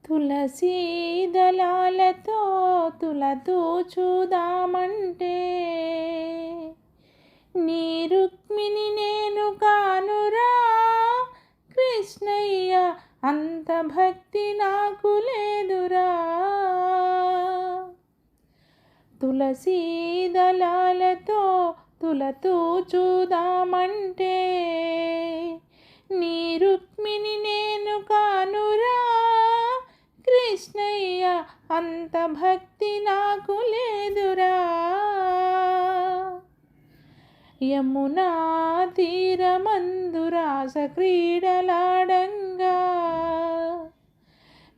తులసీ దళాలతో తులతూచుదామంటే నీ రుక్మిణి నేను కానురా కృష్ణయ్య, అంత భక్తి నాకు లేదురా. తులసీ దళాలతో తులతూచుదామంటే నీ రుక్మిణి నేను కానురా కృష్ణయ్య, అంత భక్తి నాకు లేదురా. యమునా తీరమందు రాస క్రీడలాడంగా,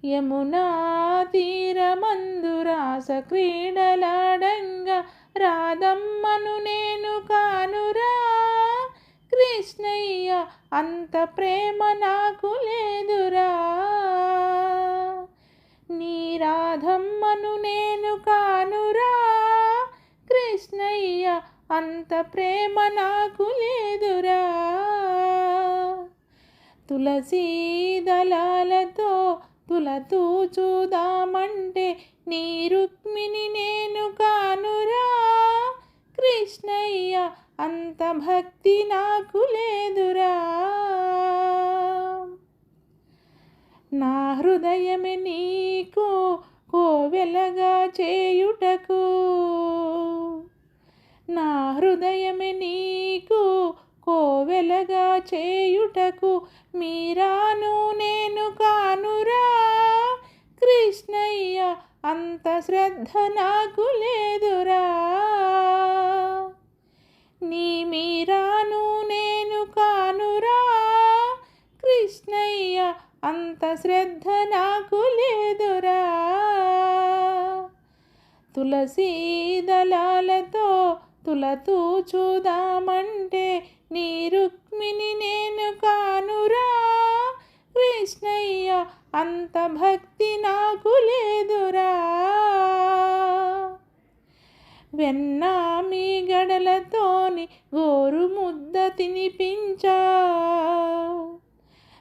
యమునా తీరమందు రాస క్రీడలాడంగా రాధమ్మను నేను కానురా కృష్ణయ్య, అంత ప్రేమ నాకు లేదురా. నీ రాధమ్మను నేను కానురా కృష్ణయ్య, అంత ప్రేమ నాకు లేదురా. తులసీ దళాలతో తులతూచుదామంటే నీ రుక్మిణి నేను కానురా కృష్ణయ్య, అంత భక్తి నాకు లేదురా. నా హృదయమే నీకు కోవెలగా చేయుటకు, నా హృదయమే నీకు కోవెలగా చేయుటకు మీరాను నేను కానురా కృష్ణయ్య, అంత శ్రద్ధ నాకు లేదురా. నీ మీరాను నేను కానురా కృష్ణయ్య, అంత శ్రద్ధ నాకు లేదురా. తులసీ దళాలతో తులతూచుదామంటే నీ రుక్మిణి నేను కానురా కృష్ణయ్య, అంత భక్తి నాకు లేదురా. వెన్నా మీ గడలతోని గోరు ముద్ద తినిపించా,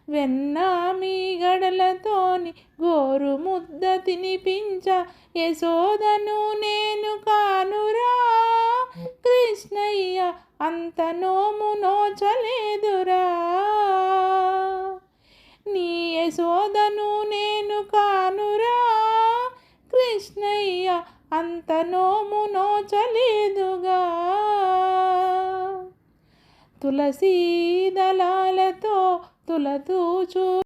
వెన్నా మీ గడలతోని గోరు ముద్ద తినిపించ యశోదను నేను కానురా కృష్ణయ్య, అంత నోము నోచలేదురా. నీ యశోదను నేను కానురా కృష్ణయ్య, అంత నోము నోచలేదుగా. తులసీ దళాలతో తులతూచు